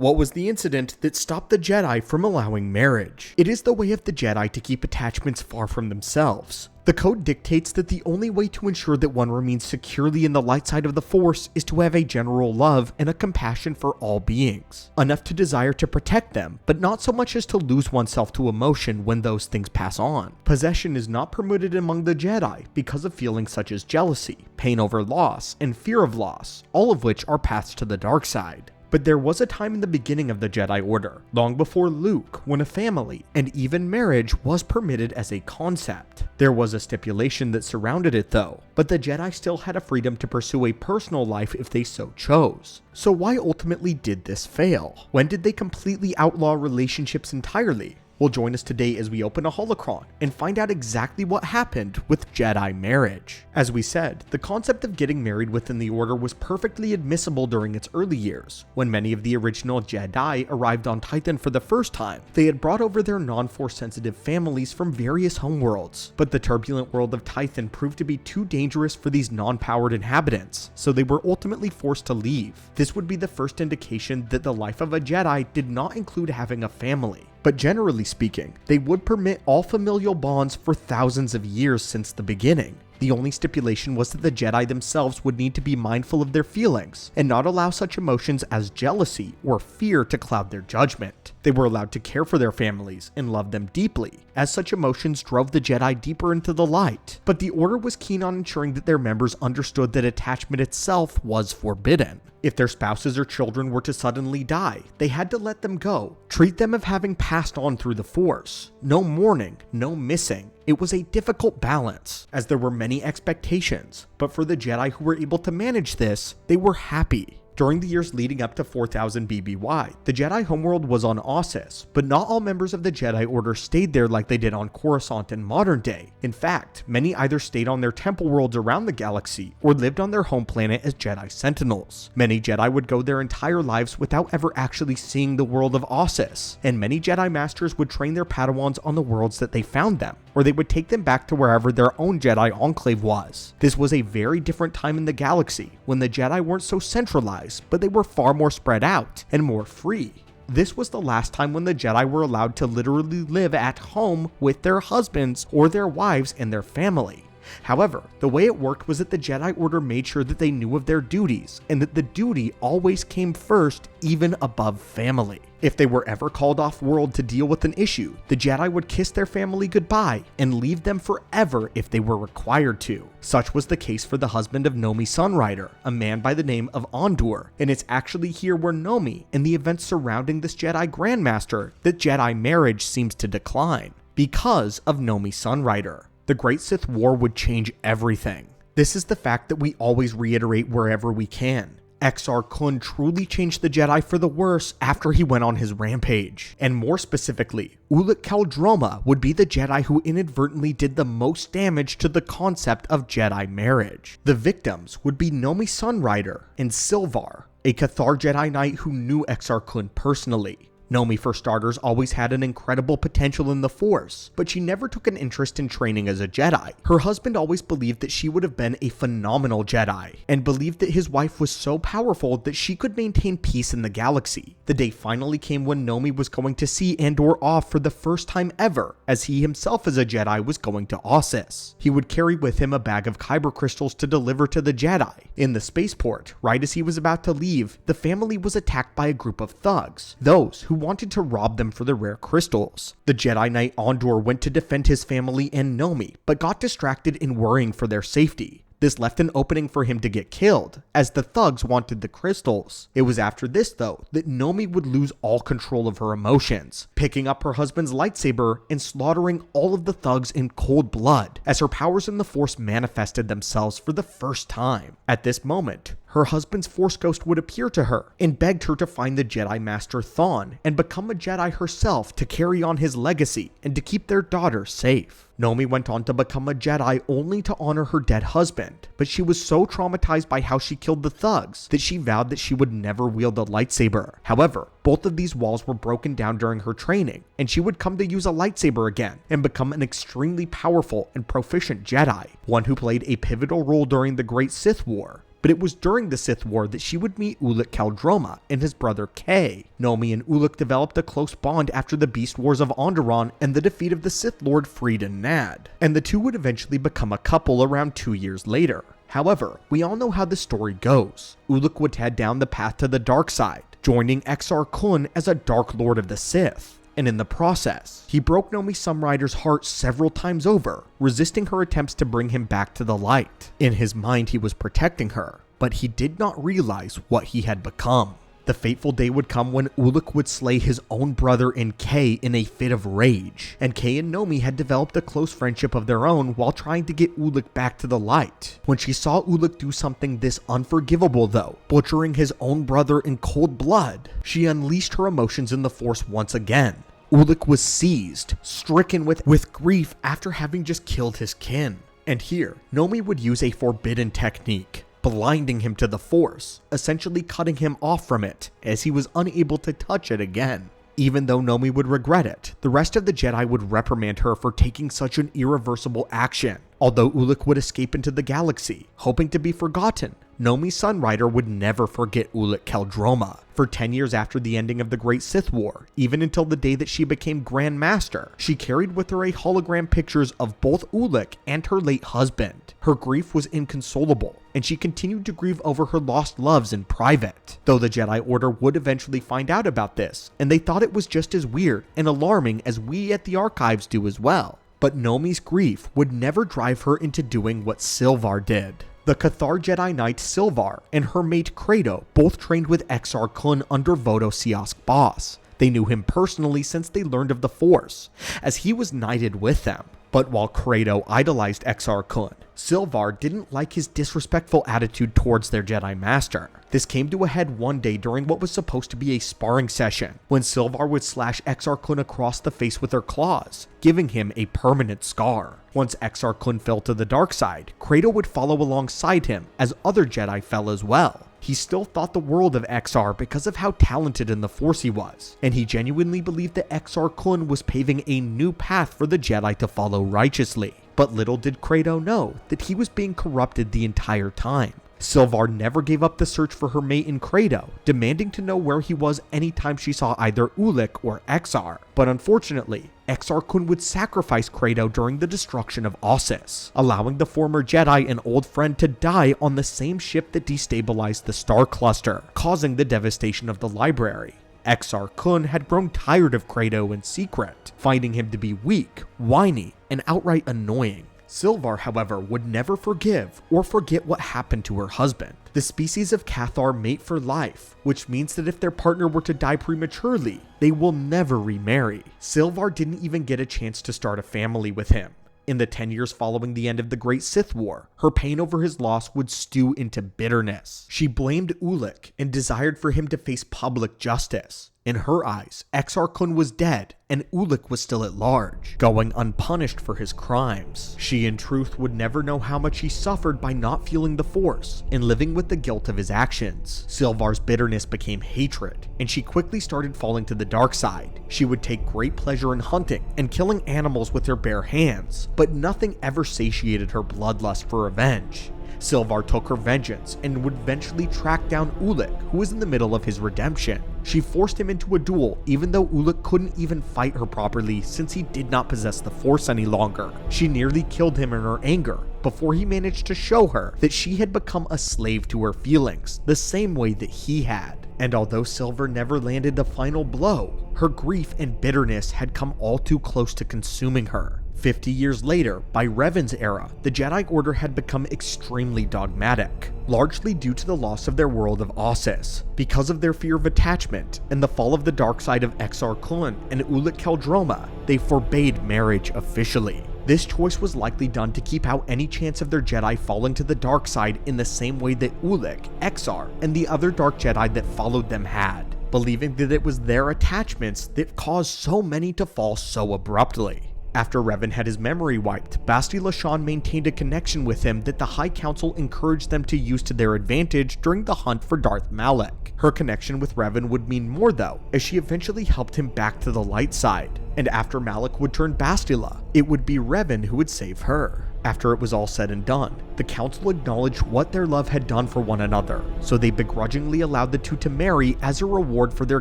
What was the incident that stopped the Jedi from allowing marriage? It is the way of the Jedi to keep attachments far from themselves. The code dictates that the only way to ensure that one remains securely in the light side of the Force is to have a general love and a compassion for all beings, enough to desire to protect them, but not so much as to lose oneself to emotion when those things pass on. Possession is not permitted among the Jedi because of feelings such as jealousy, pain over loss, and fear of loss, all of which are paths to the dark side. But there was a time in the beginning of the Jedi Order, long before Luke, when a family, and even marriage, was permitted as a concept. There was a stipulation that surrounded it though, but the Jedi still had a freedom to pursue a personal life if they so chose. So why ultimately did this fail? When did they completely outlaw relationships entirely? Well, join us today as we open a holocron and find out exactly what happened with Jedi marriage. As we said, the concept of getting married within the Order was perfectly admissible during its early years. When many of the original Jedi arrived on Titan for the first time, they had brought over their non-Force sensitive families from various homeworlds, but the turbulent world of Titan proved to be too dangerous for these non-powered inhabitants, so they were ultimately forced to leave. This would be the first indication that the life of a Jedi did not include having a family. But generally speaking, they would permit all familial bonds for thousands of years since the beginning. The only stipulation was that the Jedi themselves would need to be mindful of their feelings and not allow such emotions as jealousy or fear to cloud their judgment. They were allowed to care for their families and love them deeply, as such emotions drove the Jedi deeper into the light. But the Order was keen on ensuring that their members understood that attachment itself was forbidden. If their spouses or children were to suddenly die, they had to let them go, treat them as having passed on through the Force. No mourning, no missing. It was a difficult balance, as there were many expectations, but for the Jedi who were able to manage this, they were happy. During the years leading up to 4000 BBY, the Jedi homeworld was on Ossus, but not all members of the Jedi Order stayed there like they did on Coruscant in modern day. In fact, many either stayed on their temple worlds around the galaxy or lived on their home planet as Jedi Sentinels. Many Jedi would go their entire lives without ever actually seeing the world of Ossus, and many Jedi Masters would train their Padawans on the worlds that they found them, or they would take them back to wherever their own Jedi enclave was. This was a very different time in the galaxy, when the Jedi weren't so centralized, but they were far more spread out and more free. This was the last time when the Jedi were allowed to literally live at home with their husbands or their wives and their family. However, the way it worked was that the Jedi Order made sure that they knew of their duties, and that the duty always came first, even above family. If they were ever called off world to deal with an issue, the Jedi would kiss their family goodbye and leave them forever if they were required to. Such was the case for the husband of Nomi Sunrider, a man by the name of Ondur, and it's actually here where Nomi and the events surrounding this Jedi Grandmaster that Jedi marriage seems to decline, because of Nomi Sunrider. The Great Sith War would change everything. This is the fact that we always reiterate wherever we can. Exar Kun truly changed the Jedi for the worse after he went on his rampage. And more specifically, Ulic Qel-Droma would be the Jedi who inadvertently did the most damage to the concept of Jedi marriage. The victims would be Nomi Sunrider and Silvar, a Cathar Jedi Knight who knew Exar Kun personally. Nomi, for starters, always had an incredible potential in the Force, but she never took an interest in training as a Jedi. Her husband always believed that she would have been a phenomenal Jedi, and believed that his wife was so powerful that she could maintain peace in the galaxy. The day finally came when Nomi was going to see Andor off for the first time ever, as he himself as a Jedi was going to Ossus. He would carry with him a bag of kyber crystals to deliver to the Jedi. In the spaceport, right as he was about to leave, the family was attacked by a group of thugs, those who wanted to rob them for the rare crystals. The Jedi Knight Ondur went to defend his family and Nomi, but got distracted in worrying for their safety. This left an opening for him to get killed, as the thugs wanted the crystals. It was after this, though, that Nomi would lose all control of her emotions, picking up her husband's lightsaber and slaughtering all of the thugs in cold blood, as her powers in the Force manifested themselves for the first time. At this moment, her husband's Force ghost would appear to her and begged her to find the Jedi Master Thawne and become a Jedi herself to carry on his legacy and to keep their daughter safe. Nomi went on to become a Jedi only to honor her dead husband, but she was so traumatized by how she killed the thugs that she vowed that she would never wield a lightsaber. However, both of these walls were broken down during her training, and she would come to use a lightsaber again and become an extremely powerful and proficient Jedi, one who played a pivotal role during the Great Sith War. But it was during the Sith War that she would meet Ulic Qel-Droma and his brother Kay. Nomi and Ulic developed a close bond after the Beast Wars of Onderon and the defeat of the Sith Lord Freed Nad, and the two would eventually become a couple around 2 years later. However, we all know how the story goes. Ulic would head down the path to the dark side, joining Exar Kun as a Dark Lord of the Sith. And in the process, he broke Nomi Sunrider's heart several times over, resisting her attempts to bring him back to the light. In his mind, he was protecting her, but he did not realize what he had become. The fateful day would come when Ulic would slay his own brother in Kay in a fit of rage, and Kay and Nomi had developed a close friendship of their own while trying to get Ulic back to the light. When she saw Ulic do something this unforgivable though, butchering his own brother in cold blood, she unleashed her emotions in the Force once again. Ulic was seized, stricken with grief after having just killed his kin. And here, Nomi would use a forbidden technique, blinding him to the Force, essentially cutting him off from it, as he was unable to touch it again. Even though Nomi would regret it, the rest of the Jedi would reprimand her for taking such an irreversible action. Although Ulic would escape into the galaxy, hoping to be forgotten, Nomi Sunrider would never forget Ulic Qel-Droma. For 10 years after the ending of the Great Sith War, even until the day that she became Grandmaster, she carried with her a hologram pictures of both Ulic and her late husband. Her grief was inconsolable, and she continued to grieve over her lost loves in private. Though the Jedi Order would eventually find out about this, and they thought it was just as weird and alarming as we at the archives do as well. But Nomi's grief would never drive her into doing what Silvar did. The Cathar Jedi Knight Silvar and her mate Credo both trained with Exar Kun under Vodo Siask Boss. They knew him personally since they learned of the Force, as he was knighted with them. But while Credo idolized Exar Kun, Silvar didn't like his disrespectful attitude towards their Jedi Master. This came to a head one day during what was supposed to be a sparring session, when Silvar would slash Exar Kun across the face with her claws, giving him a permanent scar. Once Exar Kun fell to the dark side, Credo would follow alongside him, as other Jedi fell as well. He still thought the world of Exar because of how talented in the Force he was, and he genuinely believed that Exar Kun was paving a new path for the Jedi to follow righteously. But little did Credo know that he was being corrupted the entire time. Silvar never gave up the search for her mate in Credo, demanding to know where he was anytime she saw either Ulic or Exar. But unfortunately, Exar Kun would sacrifice Credo during the destruction of Ossus, allowing the former Jedi and old friend to die on the same ship that destabilized the Star Cluster, causing the devastation of the library. Exar Kun had grown tired of Credo in secret, finding him to be weak, whiny, and outright annoying. Silvar, however, would never forgive or forget what happened to her husband. The species of Cathar mate for life, which means that if their partner were to die prematurely, they will never remarry. Silvar didn't even get a chance to start a family with him. In the 10 years following the end of the Great Sith War, her pain over his loss would stew into bitterness. She blamed Ulic and desired for him to face public justice. In her eyes, Exar Kun was dead and Ulic was still at large, going unpunished for his crimes. She in truth would never know how much he suffered by not feeling the Force and living with the guilt of his actions. Silvar's bitterness became hatred, and she quickly started falling to the dark side. She would take great pleasure in hunting and killing animals with her bare hands, but nothing ever satiated her bloodlust for revenge. Silvar took her vengeance and would eventually track down Ulic, who was in the middle of his redemption. She forced him into a duel even though Ulic couldn't even fight her properly since he did not possess the Force any longer. She nearly killed him in her anger before he managed to show her that she had become a slave to her feelings, the same way that he had. And although Silvar never landed the final blow, her grief and bitterness had come all too close to consuming her. 50 years later, by Revan's era, the Jedi Order had become extremely dogmatic, largely due to the loss of their world of Ossus. Because of their fear of attachment and the fall of the dark side of Exar Kun and Ulic Qel-Droma, they forbade marriage officially. This choice was likely done to keep out any chance of their Jedi falling to the dark side in the same way that Ulic, Exar, and the other Dark Jedi that followed them had, believing that it was their attachments that caused so many to fall so abruptly. After Revan had his memory wiped, Bastila Shan maintained a connection with him that the High Council encouraged them to use to their advantage during the hunt for Darth Malak. Her connection with Revan would mean more though, as she eventually helped him back to the light side. And after Malak would turn Bastila, it would be Revan who would save her. After it was all said and done, the council acknowledged what their love had done for one another, so they begrudgingly allowed the two to marry as a reward for their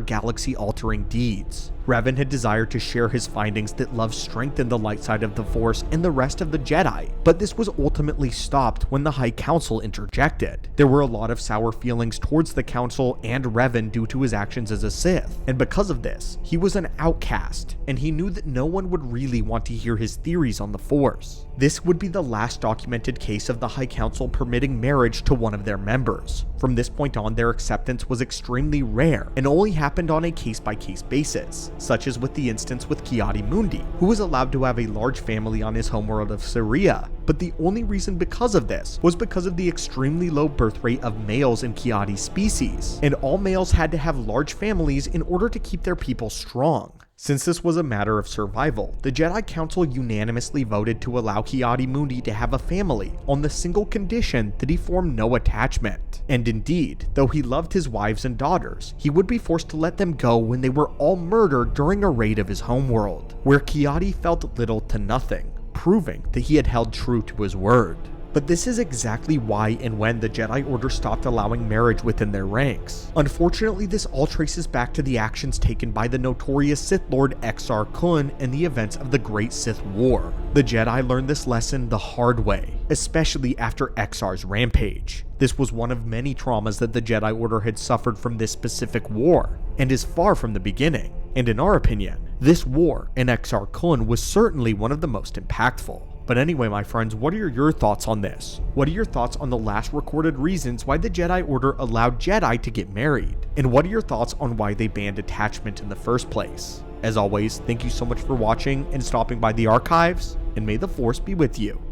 galaxy-altering deeds. Revan had desired to share his findings that love strengthened the light side of the Force and the rest of the Jedi, but this was ultimately stopped when the High Council interjected. There were a lot of sour feelings towards the Council and Revan due to his actions as a Sith, and because of this, he was an outcast, and he knew that no one would really want to hear his theories on the Force. This would be the last documented case of the High Council permitting marriage to one of their members. From this point on, their acceptance was extremely rare and only happened on a case-by-case basis, such as with the instance with Ki-Adi-Mundi, who was allowed to have a large family on his homeworld of Syria, but the only reason because of this was because of the extremely low birth rate of males in Ki-Adi's species, and all males had to have large families in order to keep their people strong. Since this was a matter of survival, the Jedi Council unanimously voted to allow Ki-Adi-Mundi to have a family on the single condition that he form no attachment. And indeed, though he loved his wives and daughters, he would be forced to let them go when they were all murdered during a raid of his homeworld, where Ki-Adi felt little to nothing, proving that he had held true to his word. But this is exactly why and when the Jedi Order stopped allowing marriage within their ranks. Unfortunately, this all traces back to the actions taken by the notorious Sith Lord Exar Kun and the events of the Great Sith War. The Jedi learned this lesson the hard way, especially after Exar's rampage. This was one of many traumas that the Jedi Order had suffered from this specific war, and is far from the beginning. And in our opinion, this war in Exar Kun was certainly one of the most impactful. But anyway, my friends, what are your thoughts on this? What are your thoughts on the last recorded reasons why the Jedi Order allowed Jedi to get married? And what are your thoughts on why they banned attachment in the first place? As always, thank you so much for watching and stopping by the archives, and may the Force be with you.